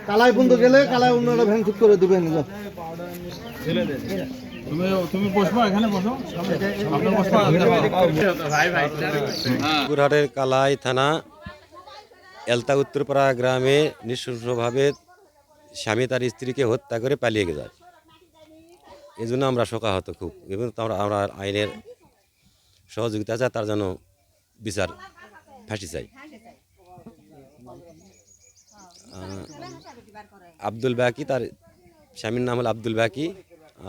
কালাই বন্ধু গেলে কালাই অন্যরা ভ্যান ঠিক করে দিবেন। তুমি বসবা, এখানে বসো। পুরহাটের কালাই থানা এলতা উত্তরপাড়া গ্রামে নৃশংসভাবে স্বামী তার স্ত্রীকে হত্যা করে পালিয়ে যায়। এই জন্য আমরা শোকাহত খুব, এবং আমরা আইনের সহযোগিতা চাই, তার জন্য বিচার ফাঁসি চাই। আব্দুল বাকি, তার স্বামীর নাম হল আব্দুল বাকি,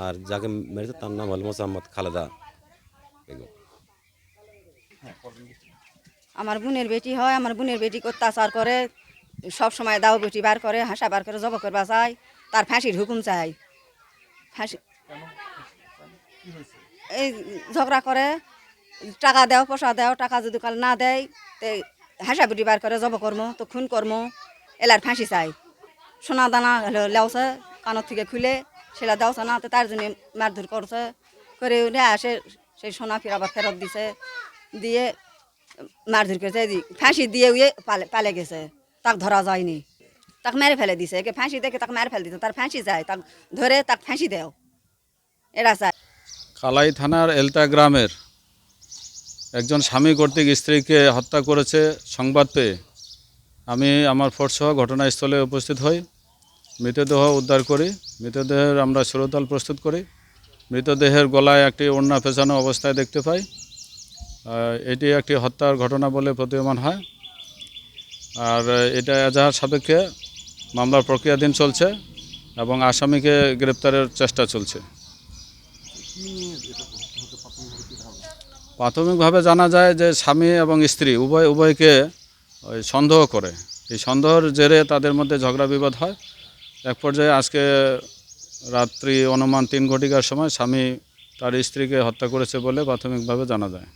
আর যাকে মেরেছে তার নাম হল মোসাম্মদ খালেদা বেগম। আমার বোনের বেটি হয়, আমার বোনের বেটিকে অত্যাচার করে, সব সময় দাও বেটি বার করে, হাসা বার করে, জব করবা চাই, তার ফাঁসির হুকুম চাই। ফাঁসি এই ঝগড়া করে, টাকা দেও, পয়সা দেও, টাকা যদি কাল না দেয় তো হাসা বেটি বার করে, জব কর্ম তো খুন কর্ম, এলার ফাঁসি চাই। সোনা দানা লেওছে কানের থেকে খুলে, সেটা দেওছে না, তো তার জন্য মারধর করছে, করে আসে সেই সোনা আবার ফেরত দিছে, দিয়ে মারধর করেছে, ফাঁসি দিয়ে পালে গেছে, তাকে ধরা যায়নি, তাকে মেরে ফেলে দিছে, একে ফাঁসি দেখে তাকে মেরে ফেলে দিছে, তার ফাঁসি যায়, তাকে ধরে তাকে ফাঁসি দেও, এরা চায়। কালাই থানার এলতা গ্রামের একজন স্বামী কর্তৃক স্ত্রীকে হত্যা করেছে সংবাদ পেয়ে আমি আমার ফোর্সসহ ঘটনাস্থলে উপস্থিত হই। মৃতদেহ উদ্ধার করি, মৃতদেহের আমরা শিরোতাল প্রস্তুত করি। মৃতদেহের গলায় একটি ওড়না পেঁচানো অবস্থায় দেখতে পাই। এটি একটি হত্যার ঘটনা বলে প্রতীয়মান হয়। আর এটা এজাহার সাপেক্ষে মামলার প্রক্রিয়াধীন চলছে এবং আসামিকে গ্রেপ্তারের চেষ্টা চলছে। প্রাথমিকভাবে জানা যায় যে স্বামী এবং স্ত্রী উভয়কে সন্দেহ করে। এই সন্দেহের জেরে তাদের মধ্যে ঝগড়া বিবাদ হয়। এক পর্যায়ে আজকে রাত্রি অনুমান 3 ঘটিকার সময় স্বামী তার স্ত্রীকে হত্যা করেছে বলে প্রাথমিকভাবে জানা যায়।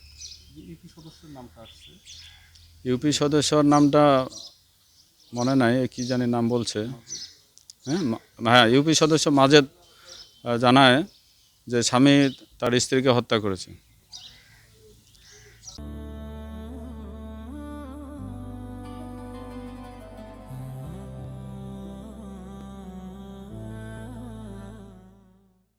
ইউপি সদস্যর নামটা মনে নাই, কি জানি নাম বলছে। হ্যাঁ, ইউপি সদস্য মাজেদ জানায় যে স্বামী তার স্ত্রীকে হত্যা করেছে।